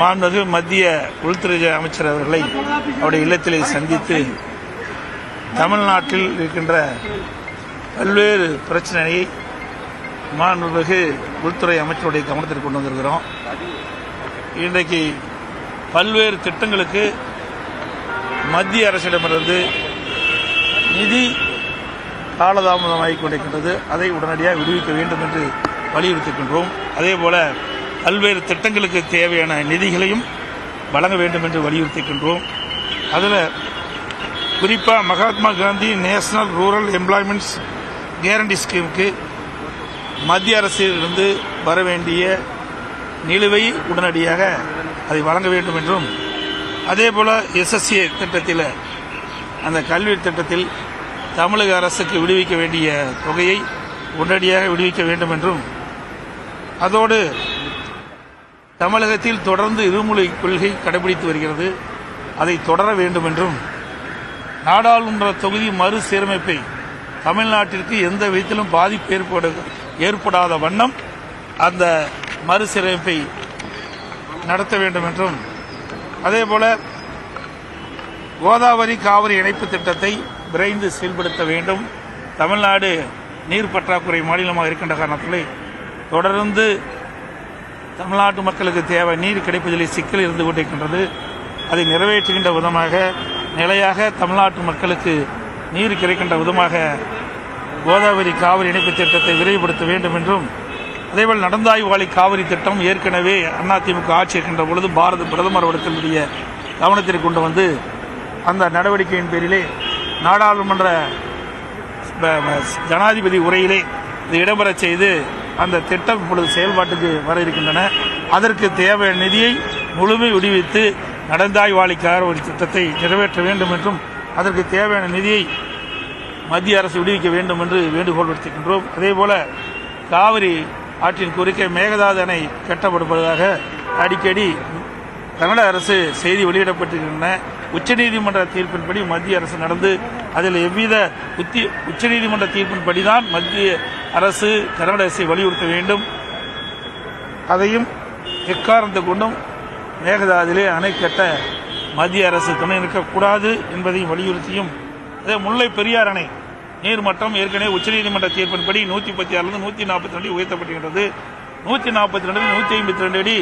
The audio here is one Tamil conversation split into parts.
மாண்புமிகு மத்திய உள்துறை அமைச்சர் அவர்களை அவருடைய இல்லத்திலே சந்தித்து தமிழ்நாட்டில் இருக்கின்ற பல்வேறு பிரச்சனையை மாண்புமிகு உள்துறை அமைச்சருடைய கவனத்திற்கு கொண்டு வந்திருக்கிறோம். இன்றைக்கு பல்வேறு திட்டங்களுக்கு மத்திய அரசிடமிருந்து நிதி காலதாமதமாகிக் கொண்டிருக்கின்றது. அதை உடனடியாக விடுவிக்க வேண்டும் என்று வலியுறுத்துகின்றோம். அதேபோல பல்வேறு திட்டங்களுக்கு தேவையான நிதிகளையும் வழங்க வேண்டும் என்று வலியுறுத்துகின்றோம். அதில் குறிப்பாக Mahatma Gandhi national rural employments guarantee ஸ்கீமுக்கு மத்திய அரசிலிருந்து வர வேண்டிய நிலுவை உடனடியாக அதை வழங்க வேண்டும் என்றும், அதேபோல் SSA திட்டத்தில் அந்த கல்வி திட்டத்தில் தமிழக அரசுக்கு விடுவிக்க வேண்டிய தொகையை உடனடியாக விடுவிக்க வேண்டும் என்றும், அதோடு தமிழகத்தில் தொடர்ந்து இருமொழி கொள்கை கடைபிடித்து வருகிறது, அதை தொடர வேண்டும் என்றும், நாடாளுமன்ற தொகுதி மறுசீரமைப்பை தமிழ்நாட்டிற்கு எந்த விதத்திலும் பாதிப்பு ஏற்படாத வண்ணம் அந்த மறுசீரமைப்பை நடத்த வேண்டும் என்றும், அதேபோல கோதாவரி காவிரி இணைப்பு திட்டத்தை விரைந்து செயல்படுத்த வேண்டும். தமிழ்நாடு நீர் பற்றாக்குறை மாநிலமாக இருக்கின்ற காரணத்திலே தொடர்ந்து தமிழ்நாட்டு மக்களுக்கு தேவை நீர் கிடைப்பதில் சிக்கல் இருந்து கொண்டிருக்கின்றது. அதை நிறைவேற்றுகின்ற விதமாக நிலையாக தமிழ்நாட்டு மக்களுக்கு நீர் கிடைக்கின்ற விதமாக கோதாவரி காவிரி இணைப்பு திட்டத்தை விரைவுபடுத்த வேண்டும் என்றும், அதேபோல் நடந்தாய்வாளி காவிரி திட்டம் ஏற்கனவே அதிமுக ஆட்சி இருக்கின்ற பொழுது பாரத பிரதமர் அவர்களுடைய கவனத்திற்கு கொண்டு வந்து அந்த நடவடிக்கையின் பேரிலே நாடாளுமன்ற ஜனாதிபதி உரையிலே இது இடம்பெறச் செய்து அந்த திட்டம் இப்பொழுது செயல்பாட்டுக்கு வர இருக்கின்றன. அதற்கு தேவையான நிதியை முழுமை விடுவித்து நடந்தாய்வாளி காவிரி திட்டத்தை நிறைவேற்ற வேண்டும் என்றும், அதற்கு தேவையான நிதியை மத்திய அரசு விடுவிக்க வேண்டும் என்று வேண்டுகோள் விடுத்திருக்கின்றோம். அதேபோல காவிரி ஆற்றின் குறுக்கே மேகதாது அணை கட்டப்படுவதாக அடிக்கடி கர்நாடக அரசு செய்தி வெளியிடப்பட்டிருக்கின்றன. உச்சநீதிமன்ற தீர்ப்பின்படி மத்திய அரசு நடந்து அதில் எவ்வித உச்சநீதிமன்ற தீர்ப்பின்படிதான் மத்திய அரசு கர்நாடக அரசை வலியுறுத்த வேண்டும். அதையும் எக்காரணத்தை கொண்டும் மேகதாதிலே அணை கட்ட மத்திய அரசு துணை நிற்கக்கூடாது என்பதையும் வலியுறுத்தியும், அதே முல்லை பெரியார் அணை நீர்மட்டம் ஏற்கனவே உச்சநீதிமன்ற தீர்ப்பின்படி 116 142 அடி உயர்த்தப்பட்டிருக்கிறது. 142 152 அடி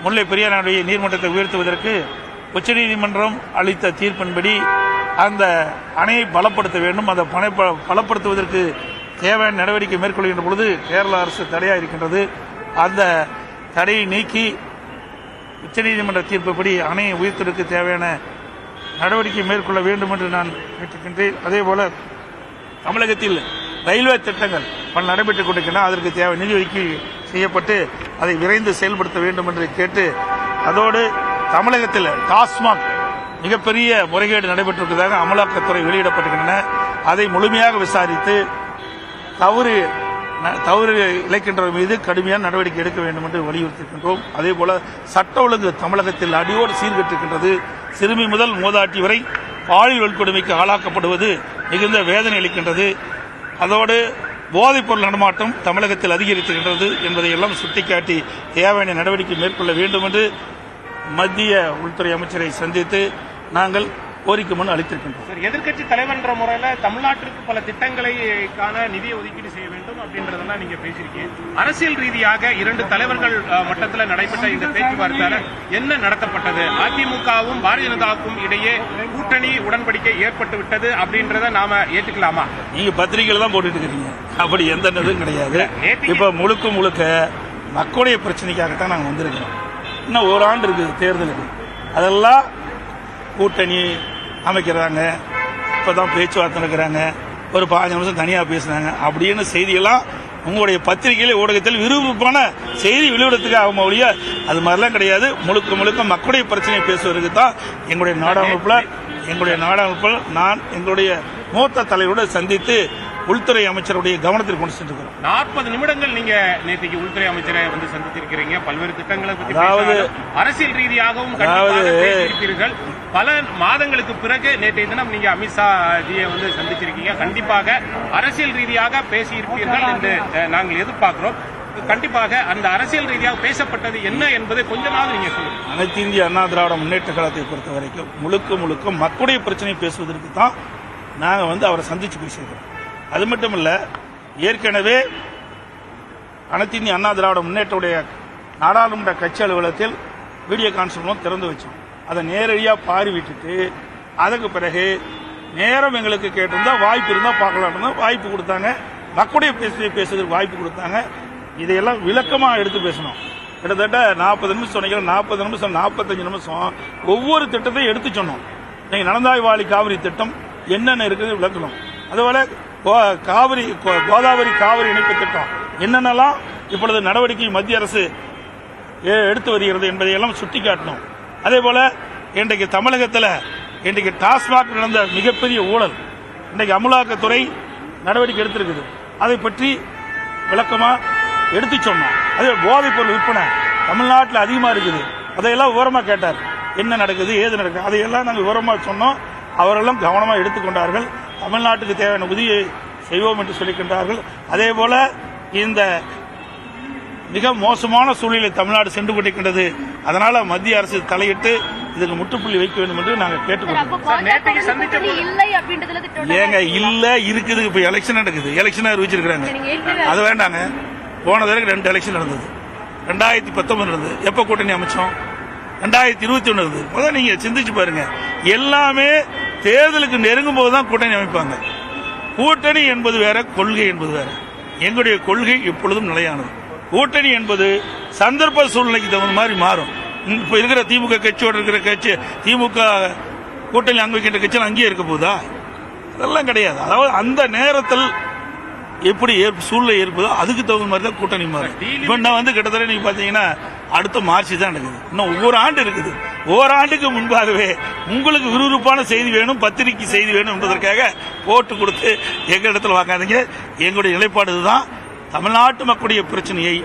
முல்லை பெரியார் அணையுடைய நீர்மட்டத்தை உயர்த்துவதற்கு உச்சநீதிமன்றம் அளித்த தீர்ப்பின்படி அந்த அணையை பலப்படுத்த வேண்டும். அந்த பலப்படுத்துவதற்கு தேவையான நடவடிக்கை மேற்கொள்கின்ற பொழுது கேரள அரசு தடையாக இருக்கின்றது. அந்த தடையை நீக்கி உச்சநீதிமன்ற தீர்ப்புப்படி அணையை உயர்த்துவதற்கு தேவையான நடவடிக்கை மேற்கொள்ள வேண்டும் என்று நான் கேட்டுக்கின்றேன். அதேபோல தமிழகத்தில் ரயில்வே திட்டங்கள் பல நடைபெற்றுக் கொண்டிருக்கின்றன. அதற்கு தேவை நிதி ஒதுக்கீடு செய்யப்பட்டு அதை விரைந்து செயல்படுத்த வேண்டும் என்று கேட்டு, அதோடு தமிழகத்தில் டாஸ்மாக் மிகப்பெரிய முறைகேடு நடைபெற்றிருப்பதாக அமலாக்கத்துறை வெளியிடப்பட்டிருக்கின்றன. அதை முழுமையாக விசாரித்து தவறு இழைக்கின்றவர் மீது கடுமையான நடவடிக்கை எடுக்க வேண்டும் என்று வலியுறுத்தியிருக்கின்றோம். அதேபோல சட்ட ஒழுங்கு தமிழகத்தில் அடியோடு சீர்கெட்டிருக்கின்றது. சிறுமி முதல் மூதாட்டி வரை பாலியல் வன்கொடுமைக்கு ஆளாக்கப்படுவது மிகுந்த வேதனை அளிக்கின்றது. அதோடு போதைப்பொருள் நடமாட்டம் தமிழகத்தில் அதிகரித்திருக்கின்றது என்பதையெல்லாம் சுட்டிக்காட்டி தேவையான நடவடிக்கை மேற்கொள்ள வேண்டும் என்று மத்திய உள்துறை அமைச்சரை சந்தித்து நாங்கள் கோரிக்கை மனு அளித்திருக்கின்றோம். எதிர்க்கட்சி தலைவர் என்ற முறையில் தமிழ்நாட்டிற்கு பல திட்டங்களுக்கான நிதியை ஒதுக்கீடு செய்ய வேண்டும் அப்படின்றதெல்லாம் நீங்க பேசியிருக்கீங்க. அரசியல் ரீதியாக 2 தலைவர்கள் மட்டத்தில் நடைபெற்ற இந்த பேச்சுவார்த்தையில என்ன நடத்தப்பட்டது? அதிமுகவும் பாரதிய ஜனதாவுக்கும் இடையே கூட்டணி உடன்படிக்கை ஏற்பட்டு விட்டது அப்படின்றத நாம ஏற்றுக்கலாமா? நீங்க பத்திரிகையில தான் போட்டுட்டு இருக்கீங்க. அப்படி எந்த இதுவும் கிடையாது. இப்ப முழுக்க மக்களுடைய பிரச்சனைக்காகத்தான் நாங்கள் வந்திருக்கிறோம். இன்னும் ஒரு ஆண்டு இருக்கு தேர்தலுக்கு. அதெல்லாம் கூட்டணி அமைக்கிறாங்க, இப்பதான் பேச்சுவார்த்தை நடக்கிறாங்க, ஒரு 15 நிமிஷம் தனியாக பேசுனாங்க அப்படின்னு செய்தியெல்லாம் உங்களுடைய பத்திரிகையில ஊடகத்தில் விறுவிறுப்பான செய்தி வெளியிடத்துக்கு ஆகும் ஒழிய அது மாதிரிலாம் கிடையாது. முழுக்க மக்களுடைய பிரச்சனையை பேசுவதற்கு தான் எங்களுடைய நாடாளுமன்றத்தில் நான் எங்களுடைய மூத்த தலைவரோடு சந்தித்து உள்துறை அமைச்சருடைய கவனத்தில் கொண்டு சென்றிருக்கிறோம். 40 நிமிடங்கள் நீங்க நேற்றைக்கு உள்துறை அமைச்சரை வந்து சந்தித்திருக்கிறீங்க. பல்வேறு திட்டங்களை பற்றி அரசியல் ரீதியாகவும் பேசியிருப்பீர்கள். பல மாதங்களுக்கு பிறகு நேற்றைய தினம் நீங்க அமித்ஷா ஜியை வந்து சந்திச்சிருக்கீங்க. கண்டிப்பாக அரசியல் ரீதியாக பேசியிருப்பீர்கள் என்று நாங்கள் எதிர்பார்க்கிறோம். கண்டிப்பாக அந்த அரசியல் ரீதியாக பேசப்பட்டது என்ன என்பதை கொஞ்சமாவது நீங்க சொல்லுங்க. அனைத்து இந்திய அண்ணா திராவிட முன்னேற்ற கழகத்தை பொறுத்த வரைக்கும் முழுக்க மக்களுடைய பிரச்சனையை பேசுவதற்கு தான் நாங்கள் அவரை சந்திச்சு பேசியிருக்கிறோம். அது மட்டும் இல்ல, ஏற்கனவே அனைத்து இந்திய அண்ணா திராவிட முன்னேற்றவுடைய நாடாளுமன்ற கட்சி அலுவலகத்தில் வீடியோ கான்ஃபரன்ஸ் திறந்து வச்சோம். அதை நேரடியாக பார்வையிட்டு அதுக்கு பிறகு நேரம் எங்களுக்கு கேட்டிருந்தா வாய்ப்பு இருந்தால் பார்க்கலாம் வாய்ப்பு கொடுத்தாங்க. மக்களுடைய பேசுறதுக்கு வாய்ப்பு கொடுத்தாங்க. இதையெல்லாம் விளக்கமாக எடுத்து பேசணும். கிட்டத்தட்ட 40 நிமிஷம் சொன்னீங்க, 40 நிமிஷம் 45 நிமிஷம் ஒவ்வொரு திட்டத்தையும் எடுத்து சொன்னோம். நீங்கள் நடந்தாய்வாளி காவிரி திட்டம் என்னென்ன இருக்குது விளக்கணும். அதுபோல கோதாவரி காவிரி இணைப்பு திட்டம் என்னென்னலாம் இப்பொழுது நடவடிக்கை மத்திய அரசு எடுத்து வருகிறது என்பதையெல்லாம் சுட்டிக்காட்டணும். அதே போல இன்றைக்கு தமிழகத்தில் இன்றைக்கு டாஸ்மாக் நடந்த மிகப்பெரிய ஊழல் இன்றைக்கு அமலாக்கத்துறை நடவடிக்கை எடுத்திருக்குது. அதை பற்றி விளக்கமாக எடுத்து சொன்னோம். அதே போதைப் பொருள் விற்பனை தமிழ்நாட்டில் அதிகமாக இருக்குது. அதையெல்லாம் விவரமாக கேட்டார். என்ன நடக்குது, ஏது நடக்குது, அதையெல்லாம் நாங்கள் விவரமாக சொன்னோம். அவரெல்லாம் கவனமாக எடுத்துக்கொண்டார்கள். தமிழ்நாட்டுக்கு தேவையான உதவியை செய்வோம் என்று சொல்லிக்கின்றார்கள். அதே போல இந்த மிக மோசமான சூழ்நிலை தமிழ்நாடு சென்று கொண்டிருக்கின்றது. அதனால மத்திய அரசு தலையிட்டு இதுக்கு முற்றுப்புள்ளி வைக்க வேண்டும் என்று நாங்கள் கேட்டுக்கொண்டோம். ஏங்க இல்ல இருக்குது. இப்ப எலெக்ஷன் நடக்குது, எலெக்ஷன் அறிவிச்சிருக்காங்க. அது வேண்டாங்க. போன தடவை 2 எலெக்ஷன் நடந்தது. 2019 நடந்தது. எப்ப கூட்டணி அமைச்சோம்? 2021 நடந்தது. முதல்ல நீங்க சிந்திச்சு பாருங்க. எல்லாமே தேர்தலுக்கு நெருங்கும் போதுதான் கூட்டணி அமைப்பாங்க. கூட்டணி என்பது வேற, கொள்கை என்பது வேற. எங்களுடைய கொள்கை எப்பொழுதும் நிலையானது. கூட்டணி என்பது சந்தர்ப்ப சூழ்நிலைக்கு தகுந்த மாதிரி மாறும். இப்ப இருக்கிற திமுக கட்சியோட இருக்கிற கட்சி, திமுக கூட்டணி அங்க வைக்கின்ற கட்சியில் அங்கேயே இருக்க போதா? அதெல்லாம் கிடையாது. அதாவது அந்த நேரத்தில் எப்படி சூழ்நிலை ஏற்பதோ அதுக்கு தகுந்த மாதிரி தான் கூட்டணி மாறும். இப்ப நான் கிட்டத்தட்ட நீங்க பாத்தீங்கன்னா அடுத்த மார்ச் தான் நடக்குது. இன்னும் ஒவ்வொரு ஆண்டு இருக்குது. ஒவ்வொரு ஆண்டுக்கு முன்பாகவே உங்களுக்கு விறுவிறுப்பான செய்தி வேணும், பத்திரிகை செய்தி வேணும் என்பதற்காக போட்டு கொடுத்து எங்க இடத்துல வாங்காதீங்க. எங்களுடைய நிலைப்பாடு இதுதான். தமிழ்நாட்டு மக்களுடைய பிரச்சனையை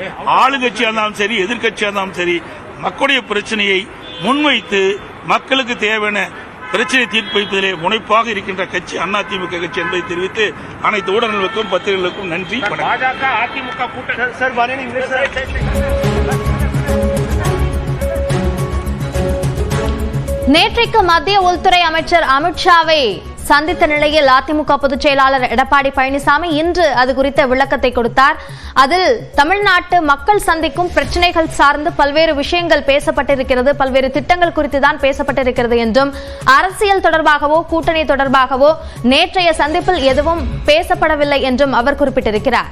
ஆளுங்கட்சியா இருந்தாலும் சரி, எதிர்கட்சியா இருந்தாலும் சரி, மக்களுடைய பிரச்சனையை முன்வைத்து மக்களுக்கு தேவையான பிரச்சனை தீர்ப்பு வைப்பதிலே முனைப்பாக இருக்கின்ற கட்சி அதிமுக கட்சி என்பதை தெரிவித்து அனைத்து ஊடகங்களுக்கும் பத்திரிகைகளுக்கும் நன்றி. பாஜக அதிமுக கூட்டணி நேற்றைக்கு மத்திய உள்துறை அமைச்சர் அமித்ஷாவை சந்தித்த நிலையில் அதிமுக பொதுச் செயலாளர் எடப்பாடி பழனிசாமி இன்று அது குறித்த விளக்கத்தை கொடுத்தார். அதில் தமிழ்நாட்டு மக்கள் சந்திக்கும் பிரச்சனைகள் சார்ந்து பல்வேறு விஷயங்கள் பேசப்பட்டிருக்கிறது, பல்வேறு திட்டங்கள் குறித்து தான் பேசப்பட்டிருக்கிறது என்றும், அரசியல் தொடர்பாகவோ கூட்டணி தொடர்பாகவோ நேற்றைய சந்திப்பில் எதுவும் பேசப்படவில்லை என்றும் அவர் குறிப்பிட்டிருக்கிறார்.